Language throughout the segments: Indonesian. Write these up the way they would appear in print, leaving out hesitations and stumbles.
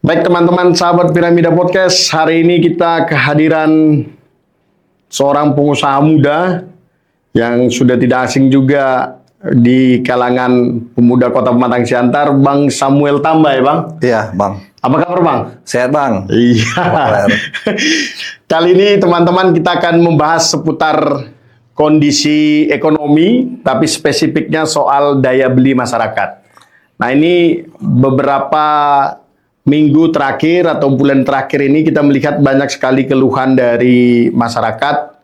Baik teman-teman sahabat Piramida Podcast, hari ini kita kehadiran seorang pengusaha muda yang sudah tidak asing juga di kalangan pemuda Kota Pematang Siantar, Bang Samuel Tamba ya Bang? Iya Bang. Apa kabar Bang? Sehat Bang. Iya. Kali ini teman-teman kita akan membahas seputar kondisi ekonomi, tapi spesifiknya soal daya beli masyarakat. Nah ini beberapa minggu terakhir atau bulan terakhir ini kita melihat banyak sekali keluhan dari masyarakat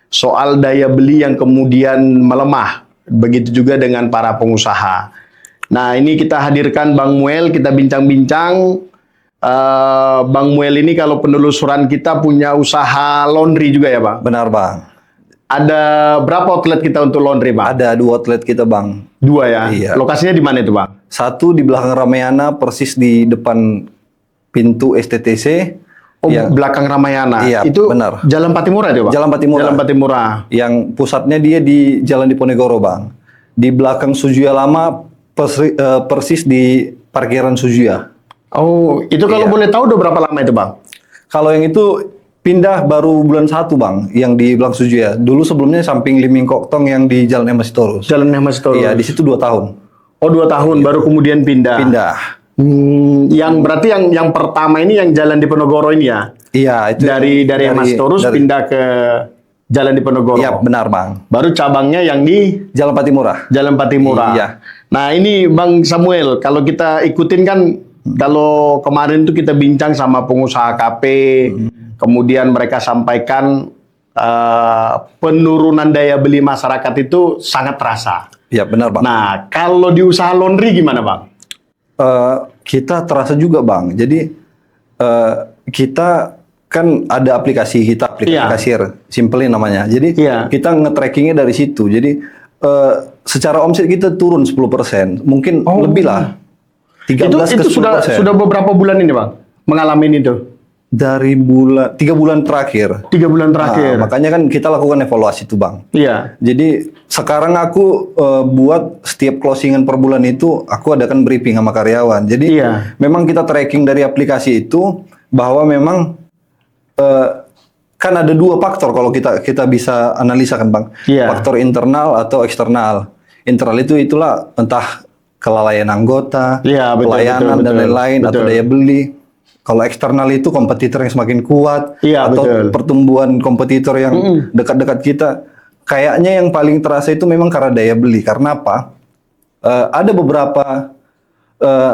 soal daya beli yang kemudian melemah. Begitu juga dengan para pengusaha. Nah ini kita hadirkan Bang Muel, kita bincang-bincang. Bang Muel ini kalau penelusuran kita punya usaha laundry juga ya Bang? Benar Bang. Ada berapa outlet kita untuk laundry Bang? Ada 2 outlet kita Bang. 2 ya? Iya. Lokasinya di mana itu Bang? Satu di belakang Ramayana, persis di depan pintu STTC. Oh, yang belakang Ramayana. Iya, Itu benar. Jalan Patimura itu Bang? Jalan Patimura. Jalan Patimura. Yang pusatnya dia di Jalan Diponegoro Bang. Di belakang Sujuya Lama, persis di parkiran Sujuya. Oh, itu kalau Iya. boleh tahu udah berapa lama itu Bang? Kalau yang itu pindah baru bulan 1 Bang, yang di belakang Sujuya. Dulu sebelumnya samping Liming Koktong yang di Jalan Emas Torus. Jalan Mas Torus. Iya, di situ 2 tahun. Oh, 2 tahun baru kemudian pindah. Pindah. Yang berarti yang pertama ini yang Jalan Diponegoro ini ya? Iya, itu Dari Mas Torus pindah ke Jalan Diponegoro. Iya, benar Bang. Baru cabangnya yang di Jalan Patimura. Jalan Patimura. Iya. Nah ini Bang Samuel, kalau kita ikutin kan, kalau kemarin tuh kita bincang sama pengusaha KP, kemudian mereka sampaikan penurunan daya beli masyarakat itu sangat terasa. Iya, benar Bang. Nah kalau di usaha laundry gimana Bang? Kita terasa juga Bang. Jadi kita kan ada aplikasi Iya. kasir, Simply namanya. Jadi Iya. kita nge-trackingnya dari situ. Jadi secara omset kita turun 10%, mungkin lebih lah. 13 Itu ke 10%. sudah beberapa bulan ini Bang mengalami itu? Dari 3 bulan terakhir. 3 bulan terakhir. Nah, makanya kan kita lakukan evaluasi tuh Bang. Iya. Jadi sekarang aku buat setiap closingan per bulan itu aku adakan briefing sama karyawan. Jadi Iya. memang kita tracking dari aplikasi itu bahwa memang kan ada 2 faktor kalau kita bisa analisa kan Bang. Iya. Faktor internal atau eksternal. Internal itulah entah kelalaian anggota, Iya, betul, pelayanan betul, dan betul. lain-lain atau Betul. daya beli. Kalau eksternal itu kompetitor yang semakin kuat Iya, atau betul. pertumbuhan kompetitor yang dekat-dekat kita. Kayaknya yang paling terasa itu memang karena daya beli. Karena apa? Ada beberapa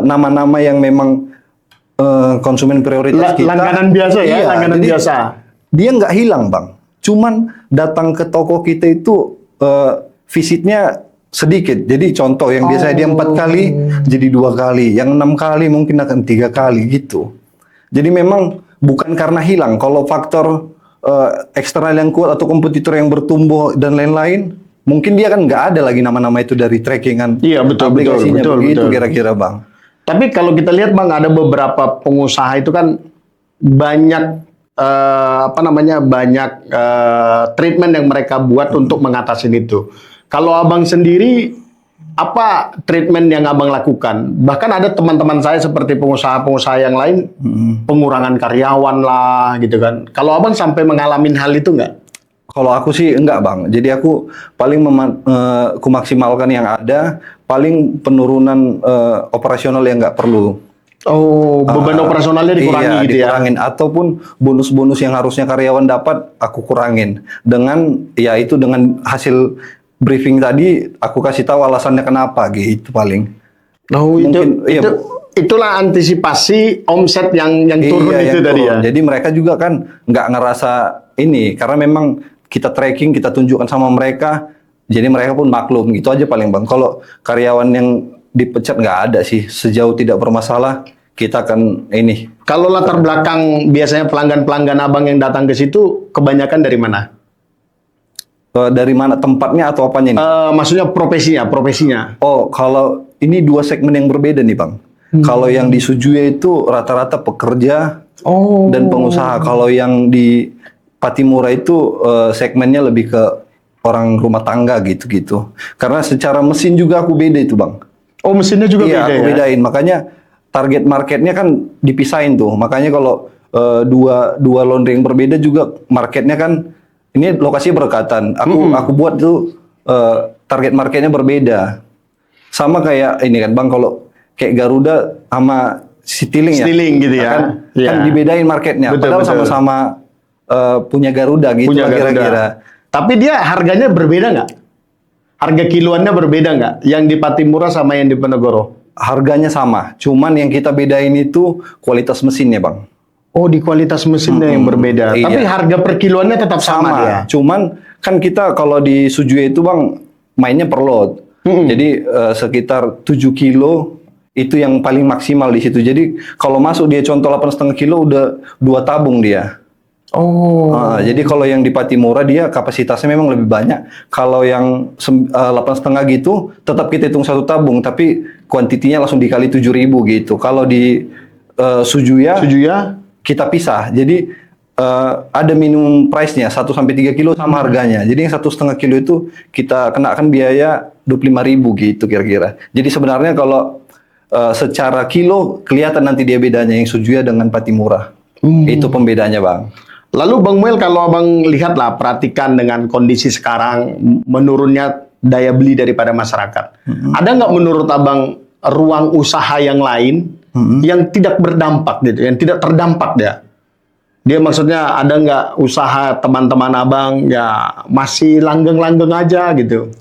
nama-nama yang memang konsumen prioritas kita. Langganan biasa ya, Iya, langganan jadi biasa. Dia nggak hilang Bang. Cuman datang ke toko kita itu visitnya sedikit. Jadi contoh yang biasanya dia 4 kali jadi 2 kali, yang 6 kali mungkin akan 3 kali gitu. Jadi memang bukan karena hilang. Kalau faktor eksternal yang kuat atau kompetitor yang bertumbuh dan lain-lain, mungkin dia kan nggak ada lagi nama-nama itu dari trackingan Iya, betul, aplikasinya. betul, Begitu betul. kira-kira Bang. Tapi kalau kita lihat Bang, ada beberapa pengusaha itu kan banyak banyak treatment yang mereka buat untuk mengatasi itu. Kalau Abang sendiri, apa treatment yang Abang lakukan? Bahkan ada teman-teman saya seperti pengusaha-pengusaha yang lain, pengurangan karyawan lah gitu kan. Kalau Abang sampai mengalami hal itu nggak? Kalau aku sih enggak Bang. Jadi aku paling maksimalkan yang ada, paling penurunan operasional yang nggak perlu. Oh, beban operasionalnya dikurangi Iya, gitu ya? dikurangin. Ataupun bonus-bonus yang harusnya karyawan dapat, aku kurangin. Dengan hasil briefing tadi, aku kasih tahu alasannya kenapa gitu paling. Oh, Mungkin, iya, itulah antisipasi omset yang turun Iya, itu yang tadi ya? turun. Jadi mereka juga kan nggak ngerasa ini, karena memang kita tracking, kita tunjukkan sama mereka, jadi mereka pun maklum. Gitu aja paling Bang. Kalau karyawan yang dipecat nggak ada sih, sejauh tidak bermasalah, kita akan ini. Kalau latar belakang biasanya pelanggan-pelanggan Abang yang datang ke situ, kebanyakan dari mana? Dari mana tempatnya atau apanya nih? Maksudnya profesinya. Oh, kalau ini 2 segmen yang berbeda nih Bang. Kalau yang di Sujuya itu rata-rata pekerja dan pengusaha. Kalau yang di Patimura itu segmennya lebih ke orang rumah tangga gitu-gitu. Karena secara mesin juga aku beda itu Bang. Oh, mesinnya juga Iya, beda aku ya? bedain. Makanya target marketnya kan dipisahin tuh. Makanya kalau dua laundry yang berbeda juga marketnya kan ini lokasinya berdekatan. Aku buat tuh target marketnya berbeda. Sama kayak ini kan Bang, kalau kayak Garuda sama Citylink ya. Citylink gitu ya. Kan dibedain marketnya. Betul, Padahal betul. sama-sama punya Garuda gitu Punya lah Garuda. kira-kira. Tapi dia harganya berbeda nggak? Harga kiloannya berbeda nggak? Yang di Patimura sama yang di Penegoro? Harganya sama, cuman yang kita bedain itu kualitas mesinnya Bang. Oh, di kualitas mesinnya yang berbeda. Iya. Tapi harga per kiloannya tetap sama dia. Cuman kan kita kalau di Suzuki itu Bang mainnya per lot. Jadi sekitar 7 kilo itu yang paling maksimal di situ. Jadi kalau masuk dia contoh 8,5 kilo udah 2 tabung dia. Oh. Jadi kalau yang di Patimura dia kapasitasnya memang lebih banyak. Kalau yang 8,5 gitu tetap kita hitung 1 tabung, tapi kuantitinya langsung dikali 7.000 gitu. Kalau di Suzuya kita pisah. Jadi ada minimum price-nya 1 sampai 3 kilo sama harganya. Jadi yang 1,5 kilo itu kita kenakan biaya 25.000 gitu kira-kira. Jadi sebenarnya kalau secara kilo kelihatan nanti dia bedanya yang Suzuya dengan Patimura. Itu pembedanya Bang. Lalu Bang Muel, kalau Abang lihatlah, perhatikan dengan kondisi sekarang menurunnya daya beli daripada masyarakat. Ada nggak menurut Abang ruang usaha yang lain yang tidak berdampak gitu, yang tidak terdampak dia? Dia maksudnya ada nggak usaha teman-teman Abang ya masih langgeng-langgeng aja gitu?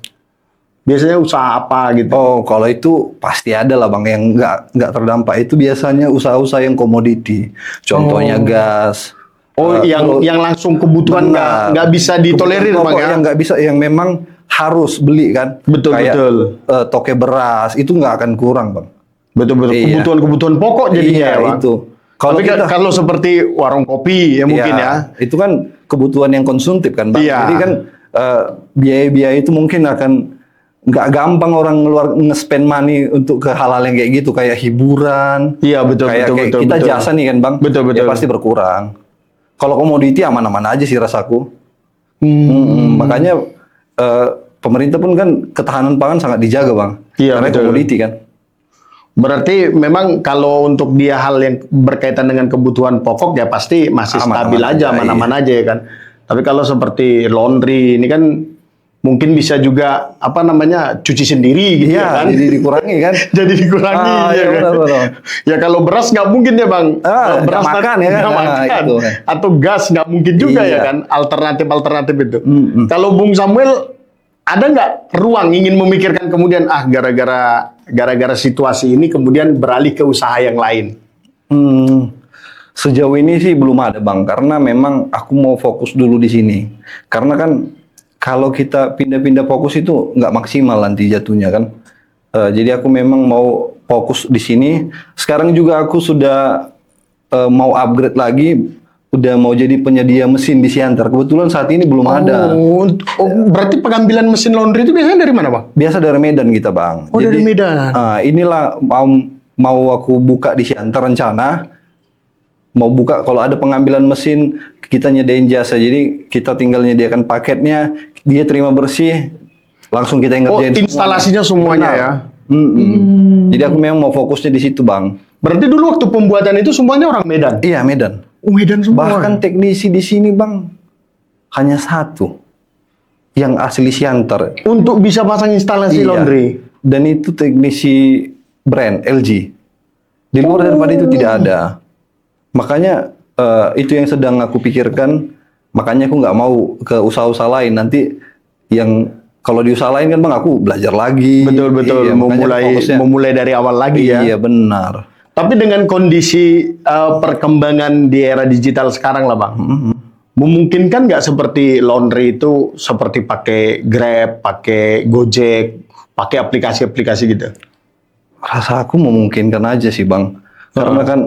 Biasanya usaha apa gitu? Oh, kalau itu pasti ada lah Bang yang nggak terdampak. Itu biasanya usaha-usaha yang komoditi. Contohnya gas. Yang langsung kebutuhan nggak bisa ditolerir Bang ya? Yang nggak bisa, yang memang harus beli kan. Betul, kayak, betul. Toke beras itu nggak akan kurang Bang. Betul. Iya. Kebutuhan pokok jadinya Iya, ya Bang? itu. Kalau kalau seperti warung kopi ya mungkin ya. Itu kan kebutuhan yang konsumtif kan Bang. Iya. Jadi kan biaya-biaya itu mungkin akan nggak gampang orang nge-spend money untuk ke hal-hal yang kayak gitu, kayak hiburan. Iya, betul. Kita jasa nih kan Bang. Betul. Ya pasti berkurang. Kalau komoditi aman-aman aja sih rasaku. Makanya pemerintah pun kan ketahanan pangan sangat dijaga Bang. Iya, karena betul. komoditi kan. Berarti memang kalau untuk dia hal yang berkaitan dengan kebutuhan pokok ya pasti masih stabil aja, aman-aman aja ya kan. Tapi kalau seperti laundry ini kan mungkin bisa juga apa namanya cuci sendiri gitu ya kan. Jadi dikurangi kan. Jadi dikurangi ya kan. Benar. Ya kalau beras nggak mungkin ya Bang. Beras nggak makan ya kan. nggak makan. Itu. Atau gas nggak mungkin juga ya kan. Alternatif itu. Kalau Bung Samuel ada nggak ruang ingin memikirkan kemudian gara-gara situasi ini kemudian beralih ke usaha yang lain? Sejauh ini sih belum ada Bang, karena memang aku mau fokus dulu di sini. Karena kan kalau kita pindah-pindah fokus itu nggak maksimal nanti jatuhnya kan. Jadi aku memang mau fokus di sini. Sekarang juga aku sudah mau upgrade lagi. Udah mau jadi penyedia mesin di Siantar. Kebetulan saat ini belum ada. Berarti pengambilan mesin laundry itu biasanya dari mana, Bang? Biasa dari Medan kita, Bang. Oh, dari Medan. Inilah mau aku buka di Siantar rencana. Mau buka kalau ada pengambilan mesin, kita nyediain jasa. Jadi kita tinggal nyediakan paketnya, dia terima bersih, langsung kita yang ngerjain instalasinya semuanya ya. Jadi aku memang mau fokusnya di situ, Bang. Berarti dulu waktu pembuatan itu semuanya orang Medan? Iya, Medan. Medan semua. Bahkan teknisi di sini Bang hanya satu yang asli Siantar. Untuk bisa pasang instalasi laundry. Dan itu teknisi brand LG. Di luar daripada itu tidak ada. Makanya itu yang sedang aku pikirkan. Makanya aku nggak mau ke usaha-usaha lain. Nanti yang kalau di usaha lain kan Bang aku belajar lagi. Betul. Iya, memulai dari awal lagi ya. Iya benar. Tapi dengan kondisi perkembangan di era digital sekarang lah Bang, memungkinkan nggak seperti laundry itu seperti pakai Grab, pakai Gojek, pakai aplikasi-aplikasi gitu? Rasa aku memungkinkan aja sih Bang, karena kan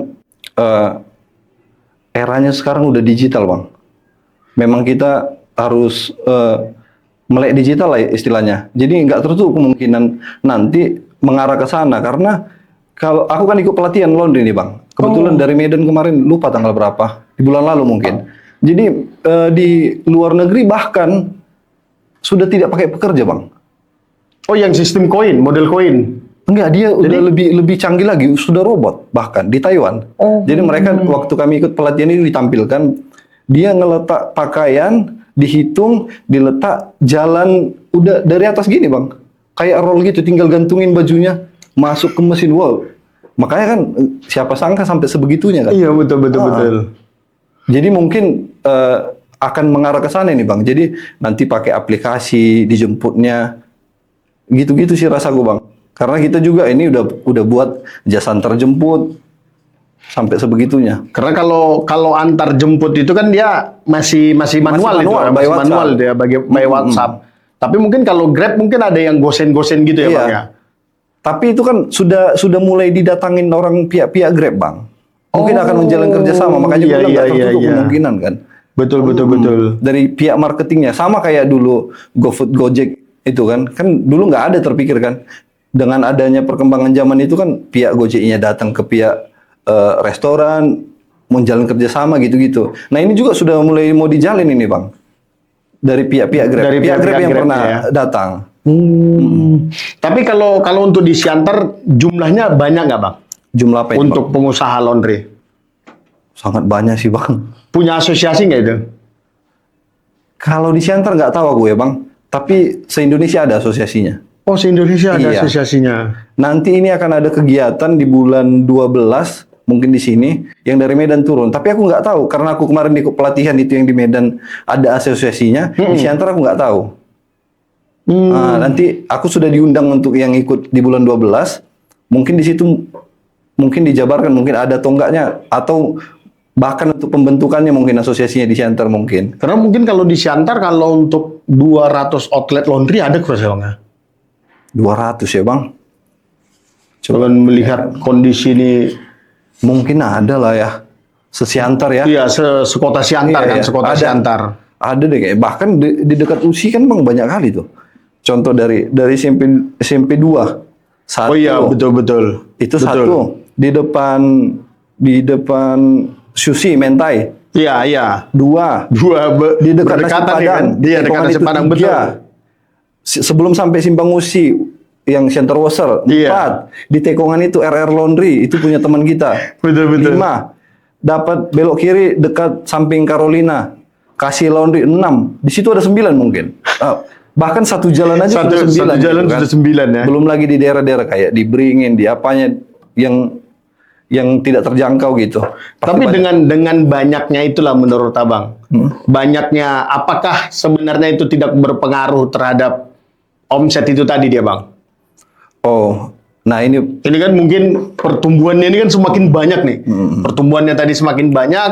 eranya sekarang udah digital Bang. Memang kita harus melek digital lah istilahnya. Jadi nggak tertutup kemungkinan nanti mengarah ke sana karena kalau aku kan ikut pelatihan laundry nih Bang. Kebetulan dari Medan kemarin, lupa tanggal berapa. Di bulan lalu mungkin. Jadi di luar negeri bahkan sudah tidak pakai pekerja Bang. Oh yang sistem koin, model koin? Enggak, dia udah lebih canggih lagi, sudah robot bahkan di Taiwan. Jadi mereka waktu kami ikut pelatihan ini ditampilkan, dia ngeletak pakaian, dihitung, diletak jalan udah dari atas gini bang, kayak roll gitu, tinggal gantungin bajunya, masuk ke mesin. Wow, makanya kan siapa sangka sampai sebegitunya kan? Iya betul. Jadi mungkin akan mengarah ke sana nih bang. Jadi nanti pakai aplikasi dijemputnya, gitu-gitu sih rasaku bang. Karena kita juga ini udah buat jasa antar jemput sampai sebegitunya. Karena kalau antar jemput itu kan dia masih manual itu, manual, by masih WhatsApp. manual dia by WhatsApp. Tapi mungkin kalau Grab mungkin ada yang gosen-gosen gitu ya Iya. bang ya. Tapi itu kan sudah mulai didatangin orang pihak Grab bang. Mungkin akan menjalin kerjasama, makanya iya, bilang nggak iya, tertutup iya. kemungkinan kan. Betul. Dari pihak marketingnya sama kayak dulu GoFood, Gojek itu kan dulu nggak ada terpikir kan. Dengan adanya perkembangan zaman itu kan pihak Gojeknya datang ke pihak restoran, menjalin kerjasama gitu-gitu. Nah ini juga sudah mulai mau dijalin ini bang. Dari pihak Grab, Dari pihak Grab yang Grab pernah ya. datang. Tapi kalau untuk di Siantar jumlahnya banyak nggak bang? Jumlah apa ini, Untuk pengusaha laundry? Bang? Sangat banyak sih bang. Punya asosiasi nggak itu? Kalau di Siantar nggak tahu aku ya bang. Tapi se-Indonesia ada asosiasinya. Oh, se-Indonesia ada Iya. asosiasinya. Nanti ini akan ada kegiatan di bulan 12 mungkin di sini yang dari Medan turun. Tapi aku nggak tahu karena aku kemarin ikut pelatihan itu yang di Medan ada asosiasinya. Di Siantar aku nggak tahu. Nah, nanti aku sudah diundang untuk yang ikut di bulan 12. Mungkin di situ mungkin dijabarkan mungkin ada atau enggaknya atau bahkan untuk pembentukannya mungkin asosiasinya di Siantar mungkin. Karena mungkin kalau di Siantar kalau untuk 200 outlet laundry ada kurang bang? 200 ya bang. Coba melihat kondisi ini. Mungkin ada lah ya. Sesiantar ya. Iya, sekota Siantar Iya, kan, iya. sekota Ada. Siantar. Ada deh kayak bahkan di dekat USI kan bang banyak kali tuh. Contoh dari SMP 2. Satu. Oh iya, betul. Itu satu di depan Susi Mentai. Iya. Dua Di dekat nasi berdekatan Padang. ya kan? Iya, dekat Tepongan nasi itu Padang, tiga. betul. Sebelum sampai Simpang Usi yang Center Washer. Iya. 4 di Tekongan itu RR Laundry itu punya teman kita. Betul. 5 dapat belok kiri dekat samping Carolina kasih Laundry. 6 di situ ada 9 mungkin. Bahkan satu jalan aja Satu sudah 9 jalan gitu kan. sudah 9 ya. Belum lagi di daerah-daerah kayak di Beringin, di apanya yang tidak terjangkau gitu. Tapi dengan banyaknya itulah menurut Abang. Banyaknya, apakah sebenarnya itu tidak berpengaruh terhadap omset itu tadi dia Bang? Oh, nah ini Ini kan mungkin pertumbuhannya ini kan semakin banyak nih. Pertumbuhannya tadi semakin banyak.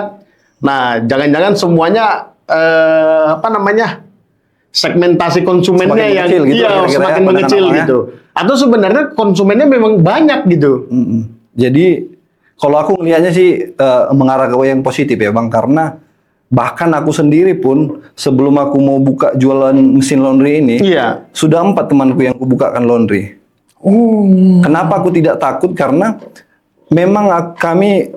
Nah, jangan-jangan semuanya segmentasi konsumennya Semakin yang mengecil gitu, iya kira-kira semakin ya, mengecil pandangan gitu. Atau sebenarnya konsumennya memang banyak gitu. Jadi kalau aku melihatnya sih mengarah ke yang positif ya Bang, karena bahkan aku sendiri pun sebelum aku mau buka jualan mesin laundry ini, Iya. sudah 4 temanku yang kubukakan laundry. Kenapa aku tidak takut? Karena memang kami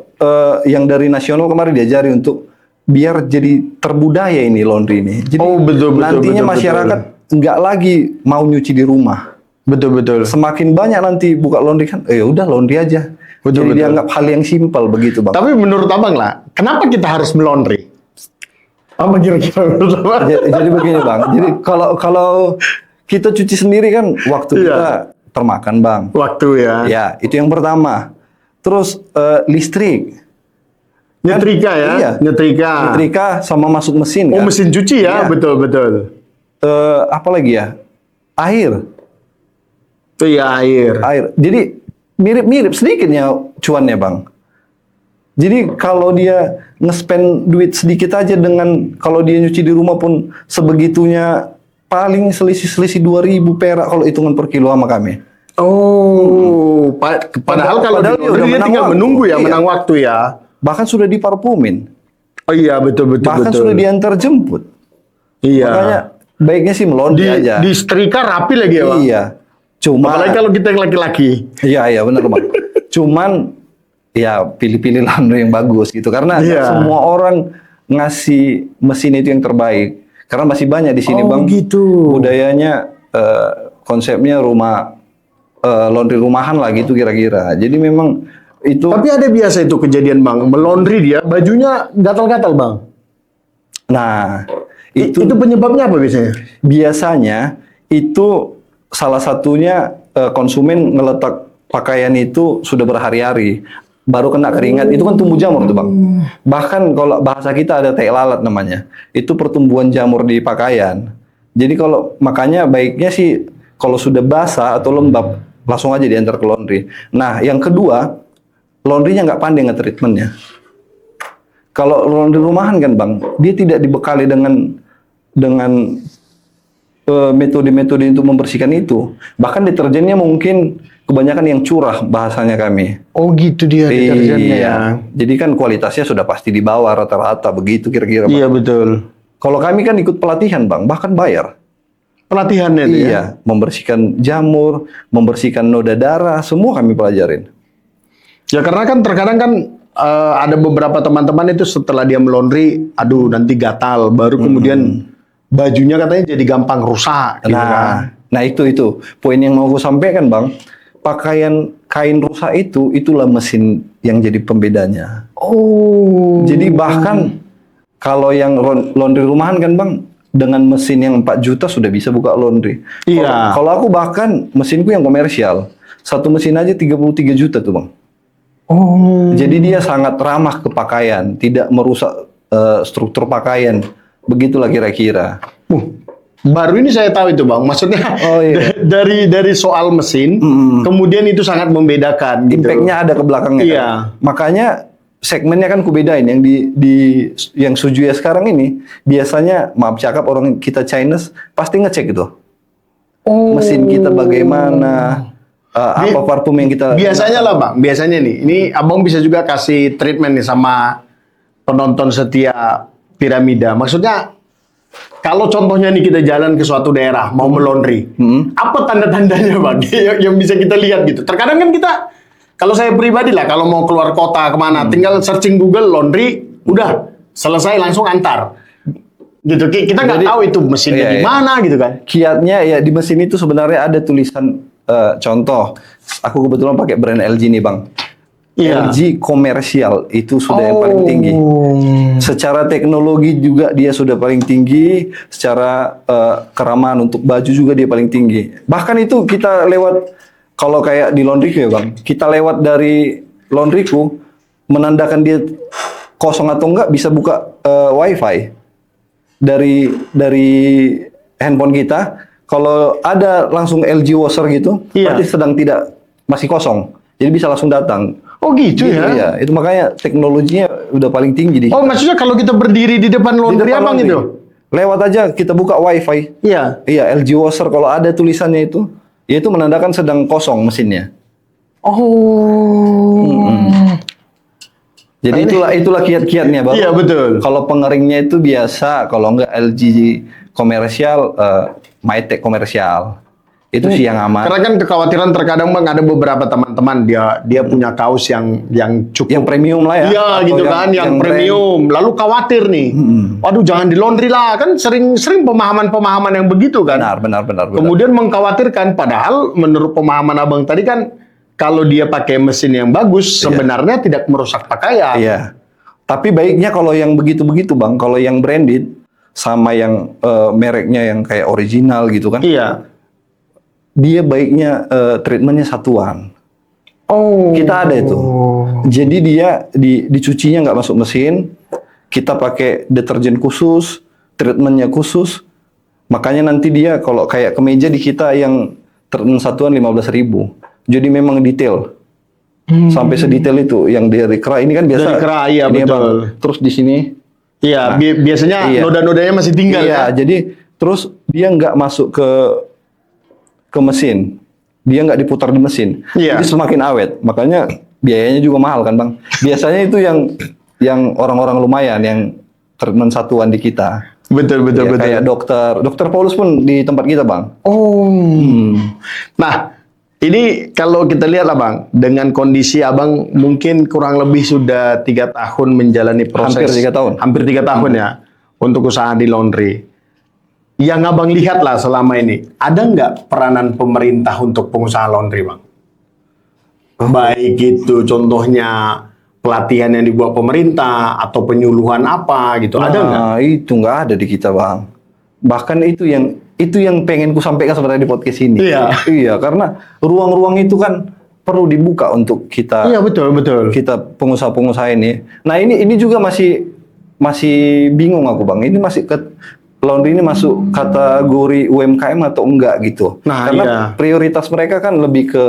yang dari nasional kemarin diajari untuk biar jadi terbudaya ini laundry ini. Jadi betul, nantinya betul. masyarakat nggak lagi mau nyuci di rumah. Betul. Semakin banyak nanti buka laundry kan, udah laundry aja. Betul. Jadi dianggap hal yang simpel begitu Bang. Tapi menurut Abang lah, kenapa kita harus melondri? Apa kira-kira menurut Abang? Jadi begini Bang. Jadi kalau kita cuci sendiri kan waktu Iya. kita termakan Bang. Waktu ya. Ya, itu yang pertama. Terus listrik. Nyetrika ya? Iya. Nyetrika sama masuk mesin Oh, kan. mesin cuci ya? Iya. Betul. Apa lagi ya? Air. Itu ya air. Jadi mirip-mirip sedikitnya cuannya Bang. Jadi kalau dia nge-spend duit sedikit aja dengan kalau dia nyuci di rumah pun sebegitunya paling selisih 2.000 perak kalau hitungan per kilo sama kami. Oh, padahal kalau padahal di dia udah laundry dia menang tinggal waktu. menunggu ya, Iya. menang waktu ya. Bahkan sudah diparfumin. Oh iya, betul. Bahkan sudah diantar jemput. Iya. Makanya baiknya sih melondri aja. Di setrika rapi lagi ya, Bang? Iya. Cuma Apalagi kalau kita yang laki-laki. Iya benar Bang. Cuman ya pilih-pilih laundry yang bagus gitu karena nggak Iya. semua orang ngasih mesin itu yang terbaik. Karena masih banyak di sini Bang. gitu. Budayanya konsepnya rumah laundry rumahan lah gitu kira-kira. Jadi memang itu Tapi ada biasa itu kejadian Bang, melondri dia, bajunya gatal-gatal Bang. nah Itu penyebabnya apa biasanya? biasanya itu salah satunya konsumen ngeletak pakaian itu sudah berhari-hari baru kena keringat itu kan tumbuh jamur tuh Bang. Bahkan kalau bahasa kita ada tai lalat namanya. Itu pertumbuhan jamur di pakaian. Jadi kalau makanya baiknya sih kalau sudah basah atau lembab langsung aja diantar ke laundry. Nah, yang kedua, laundrynya nggak pandai nge-treatmentnya. Kalau laundry rumahan kan Bang, dia tidak dibekali dengan metode-metode untuk membersihkan itu. Bahkan deterjennya mungkin kebanyakan yang curah bahasanya kami. Oh gitu dia deterjennya ya. Iya. Jadi kan kualitasnya sudah pasti di bawah rata-rata begitu kira-kira Bang. Iya betul. Kalau kami kan ikut pelatihan Bang, bahkan bayar. Pelatihannya itu ya. Iya, membersihkan jamur, membersihkan noda darah, semua kami pelajarin. Ya karena kan terkadang kan ada beberapa teman-teman itu setelah dia melondri, aduh nanti gatal, baru kemudian bajunya katanya jadi gampang rusak gitu kan. Nah itu poin yang mau aku sampaikan Bang. Pakaian kain rusak itulah mesin yang jadi pembedanya. Oh. Jadi bahkan kalau yang laundry rumahan kan Bang, dengan mesin yang 4 juta sudah bisa buka laundry. Iya. Kalau aku bahkan mesinku yang komersial, satu mesin aja 33 juta tuh Bang. Oh. Jadi dia sangat ramah ke pakaian, tidak merusak struktur pakaian. Begitulah kira-kira. Baru ini saya tahu itu Bang. Maksudnya Oh, iya. dari soal mesin, kemudian itu sangat membedakan gitu. Impact-nya ada ke belakangnya. Iya. Kan? Makanya segmennya kan kubedain yang yang Suzuya sekarang ini biasanya maaf cakap orang kita Chinese pasti ngecek itu. Oh. Mesin kita bagaimana, apa parfum yang kita Biasanya lah Bang, biasanya nih, ini Abang bisa juga kasih treatment nih sama penonton setia Piramida. Maksudnya, kalau contohnya nih kita jalan ke suatu daerah, mau melondri, apa tanda-tandanya Bang, yang bisa kita lihat gitu. Terkadang kan kita, kalau saya pribadi lah, kalau mau keluar kota kemana, tinggal searching Google laundry, udah, selesai langsung antar. Gitu, kita nggak tahu itu mesinnya di mana gitu kan. Kiatnya ya di mesin itu sebenarnya ada tulisan contoh. Aku kebetulan pakai brand LG nih Bang. Iya. LG komersial itu sudah yang paling tinggi. Secara teknologi juga dia sudah paling tinggi, secara keramahan untuk baju juga dia paling tinggi. Bahkan itu kita lewat kalau kayak di laundryku ya Bang, kita lewat dari laundryku menandakan dia kosong atau enggak bisa buka WiFi dari handphone kita. Kalau ada langsung LG washer gitu, berarti sedang tidak masih kosong. Jadi bisa langsung datang. Oh gitu ya? Iya, itu makanya teknologinya udah paling tinggi di. Oh maksudnya kalau kita berdiri di depan laundry Abang gitu? Lewat aja kita buka WiFi. Iya. Iya, LG washer kalau ada tulisannya itu, ya itu menandakan sedang kosong mesinnya. Oh. Jadi itulah kiat-kiatnya Bang. Iya betul. Kalau pengeringnya itu biasa, kalau enggak LG komersial, Mytek komersial. Itu sih yang aman. Karena kan kekhawatiran terkadang Bang ada beberapa teman-teman dia punya kaos yang cukup Yang premium lah ya. Iya Atau gitu kan, yang premium. Lalu khawatir nih. Waduh jangan di laundry lah. Kan sering pemahaman-pemahaman yang begitu kan. Benar. Kemudian mengkhawatirkan padahal menurut pemahaman Abang tadi kan kalau dia pakai mesin yang bagus sebenarnya tidak merusak pakaian. Iya. Tapi baiknya kalau yang begitu-begitu Bang, kalau yang branded sama yang mereknya yang kayak original gitu kan. Iya. Dia baiknya treatmentnya satuan. Oh. Kita ada itu. Jadi dia dicucinya nggak masuk mesin. Kita pakai deterjen khusus, treatmentnya khusus. Makanya nanti dia kalau kayak kemeja di kita yang treatment satuan 15.000. Jadi memang detail. Sampai sedetail itu. Yang dari kera ini kan biasa. Dari kera, iya ini betul. Bang, terus di sini. Iya, biasanya Iya. noda-nodanya masih tinggal Iya, ya. jadi terus dia nggak masuk ke mesin, dia nggak diputar di mesin, Iya. jadi semakin awet. Makanya biayanya juga mahal kan Bang. Biasanya itu yang orang-orang lumayan yang treatment satuan di kita. Betul. Ya, kayak dokter Paulus pun di tempat kita Bang. Oh. Nah, ini kalau kita lihat lah Bang, dengan kondisi Abang mungkin kurang lebih sudah 3 tahun menjalani proses. Hampir 3 tahun. Hampir 3 tahun ya, untuk usaha di laundry. yang abang lihat lah selama ini, ada nggak peranan pemerintah untuk pengusaha laundry, Bang? Baik itu contohnya pelatihan yang dibuat pemerintah atau penyuluhan apa gitu, ada nggak? Nah, itu nggak ada di kita, Bang. Bahkan itu yang pengen ku sampaikan sebenarnya di podcast ini. Iya. Iya, karena ruang-ruang itu kan perlu dibuka untuk kita. Iya, betul, betul. Kita pengusaha-pengusaha ini. Nah, ini juga masih bingung aku, Bang. Ini masih laundry ini masuk kategori UMKM atau enggak gitu. Nah, karena iya. prioritas mereka kan lebih ke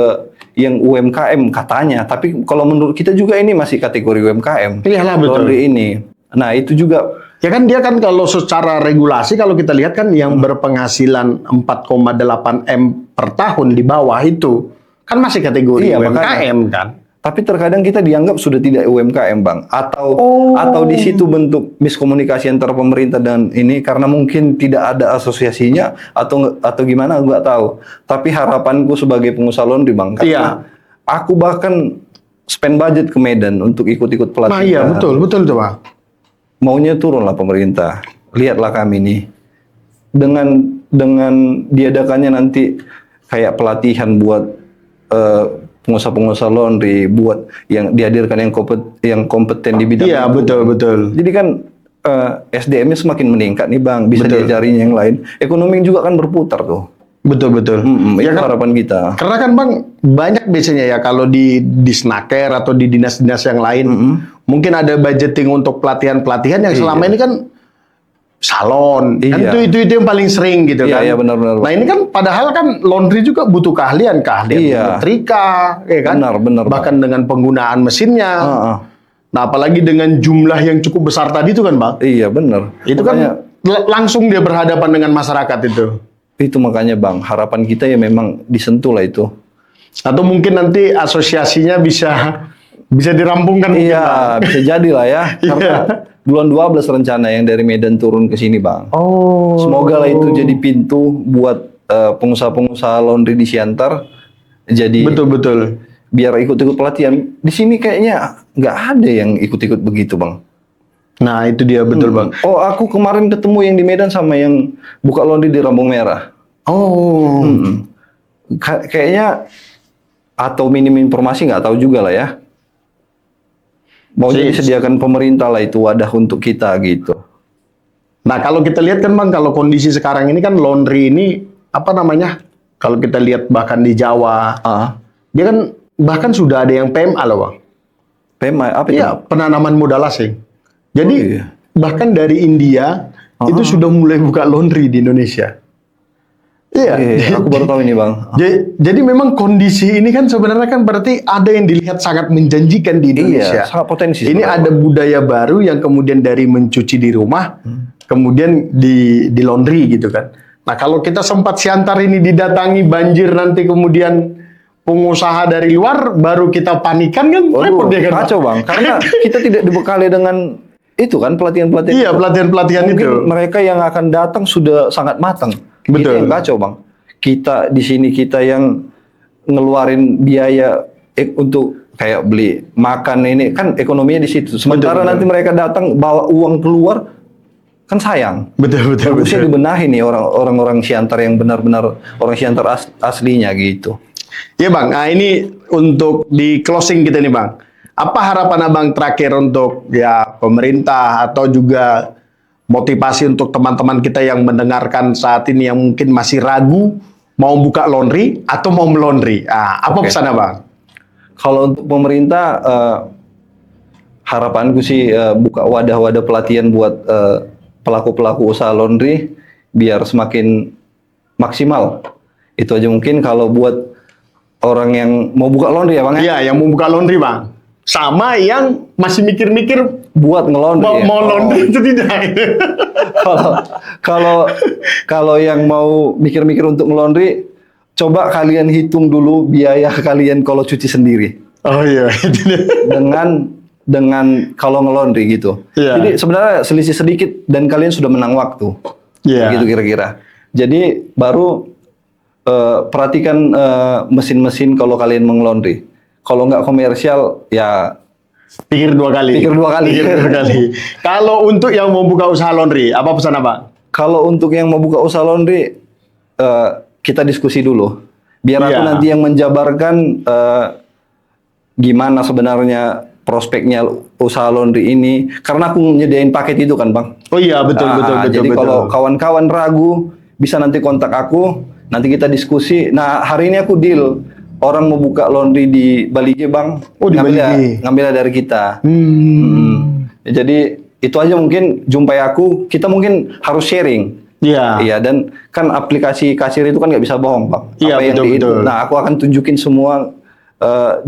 yang UMKM katanya, tapi kalau menurut kita juga ini masih kategori UMKM. Iyalah, betul. Laundry ini. Nah, itu juga Ya kan dia kan kalau secara regulasi kalau kita lihat kan yang berpenghasilan 4,8 M per tahun di bawah itu kan masih kategori Iya, UMKM kan. tapi terkadang kita dianggap sudah tidak UMKM, Bang. Atau di situ bentuk miskomunikasi antara pemerintah dan ini karena mungkin tidak ada asosiasinya atau gimana aku nggak tahu. Tapi harapanku sebagai pengusaha laundry, Bang, karena Iya. aku bahkan spend budget ke Medan untuk ikut-ikut pelatihan. Nah iya, betul tuh, Bang. Maunya turunlah pemerintah. Lihatlah kami nih. Dengan diadakannya nanti kayak pelatihan buat pengusaha-pengusaha laundry, buat yang dihadirkan yang kompeten di bidang Iya, itu. betul. Jadi kan SDM-nya semakin meningkat nih, Bang. Bisa Betul. diajarin yang lain. Ekonomi juga kan berputar tuh. Betul. Itu Ya kan? harapan kita. Karena kan Bang, banyak biasanya ya kalau di Disnaker atau di dinas-dinas yang lain, mungkin ada budgeting untuk pelatihan-pelatihan yang selama ini kan salon. Kan Iya. itu yang paling sering gitu Iya, kan. iya, benar. Nah, ini kan padahal kan laundry juga butuh keahlian Iya. menyetrika, ya kan? Benar, Bahkan dengan penggunaan mesinnya. Heeh. Nah, apalagi dengan jumlah yang cukup besar tadi itu kan, Bang. Iya, benar. Itu kan langsung dia berhadapan dengan masyarakat itu. Itu makanya, Bang, harapan kita ya memang disentuh lah itu. Atau mungkin nanti asosiasinya bisa dirampungkan. mungkin, Bang. Iya, bisa jadi lah ya. Karena bulan 12 rencana yang dari Medan turun ke sini, Bang. Oh. Semoga lah itu jadi pintu buat pengusaha-pengusaha laundry di Siantar. Jadi Betul. biar ikut-ikut pelatihan. Di sini kayaknya nggak ada yang ikut-ikut begitu, Bang. Nah, itu dia betul, Bang. Oh, aku kemarin ketemu yang di Medan sama yang buka laundry di Rambung Merah. Oh. Kayaknya atau minim informasi nggak tahu juga lah ya. Maunya disediakan pemerintah lah itu wadah untuk kita gitu. Nah, kalau kita lihat kan, Bang, kalau kondisi sekarang ini kan laundry ini apa namanya? Kalau kita lihat bahkan di Jawa, dia kan bahkan sudah ada yang PMA loh, Bang. PMA apa itu? Iya, penanaman modal asing. Jadi Oh, iya. bahkan dari India itu sudah mulai buka laundry di Indonesia. Iya. Oke, aku baru tahu ini, Bang. Jadi memang kondisi ini kan sebenarnya kan berarti ada yang dilihat sangat menjanjikan di Indonesia. Iya, sangat potensi. Ini sebenarnya. ada budaya baru yang kemudian dari mencuci di rumah, kemudian di laundry gitu kan. Nah, kalau kita sempat Siantar ini didatangi banjir nanti kemudian pengusaha dari luar baru kita panikan kan repot dia kan. Pak? Kacau, Bang. Karena kita tidak dibekali dengan itu kan pelatihan-pelatihan. Iya, pelatihan-pelatihan Mungkin itu. mereka yang akan datang sudah sangat matang. Kita Betul. yang kacau, Bang. Kita di sini kita yang ngeluarin biaya untuk kayak beli makan ini kan ekonominya di situ. Sementara Betul. nanti mereka datang bawa uang keluar kan sayang. Betul. Harusnya dibenahi nih orang-orang Siantar yang benar-benar orang Siantar aslinya gitu. Iya, Bang. Nah, ini untuk di closing kita nih, Bang. Apa harapan Abang terakhir untuk ya pemerintah atau juga motivasi untuk teman-teman kita yang mendengarkan saat ini yang mungkin masih ragu mau buka laundry atau mau melaundry? Apa Oke. pesan Abang? Kalau untuk pemerintah harapanku sih buka wadah-wadah pelatihan buat pelaku-pelaku usaha laundry biar semakin maksimal. Itu aja mungkin kalau buat orang yang mau buka laundry ya, Bang ya. Iya, yang mau buka laundry, Bang. Sama yang masih mikir-mikir Buat ngelondri. mau laundry itu tidak. Kalau yang mau mikir-mikir untuk ngelondri, coba kalian hitung dulu biaya kalian kalau cuci sendiri. Oh iya, itu dia. dengan kalau ngelondri gitu. Iya. Jadi sebenarnya selisih sedikit dan kalian sudah menang waktu. Iya. Gitu kira-kira. Jadi baru perhatikan mesin-mesin kalau kalian mengelondri. Kalau nggak komersial ya Pikir dua kali. Pikir dua kali. Kalau untuk yang mau buka usaha laundry, apa pesan Abang? Kalau untuk yang mau buka usaha laundry, kita diskusi dulu. Biar aku Iya. nanti yang menjabarkan gimana sebenarnya prospeknya usaha laundry ini. Karena aku nyediain paket itu kan, Bang. Oh iya, betul, Jadi betul. kalau kawan-kawan ragu, bisa nanti kontak aku, nanti kita diskusi. Nah, hari ini aku deal. Orang mau buka laundry di Balige, Bang. Oh, di Balige. Ngambilnya dari kita. Jadi itu aja mungkin jumpai aku, kita mungkin harus sharing. Iya. Iya, dan kan aplikasi kasir itu kan nggak bisa bohong, Bang. Iya, Apa yang betul, betul. Nah, aku akan tunjukin semua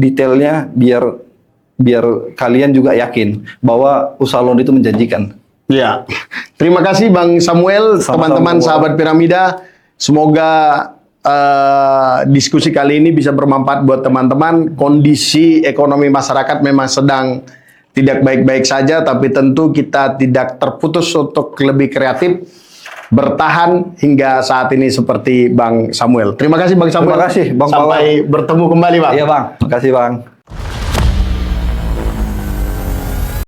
detailnya biar kalian juga yakin bahwa usaha laundry itu menjanjikan. Iya. Terima kasih Bang Samuel, Sama-sama, teman-teman Bang. sahabat Piramida. Semoga diskusi kali ini bisa bermanfaat buat teman-teman. Kondisi ekonomi masyarakat memang sedang tidak baik-baik saja, tapi tentu kita tidak terputus untuk lebih kreatif, bertahan hingga saat ini seperti Bang Samuel. Terima kasih Bang Samuel. Terima kasih, Bang Sampai bertemu kembali, Bang. Iya, Bang. Makasih, Bang.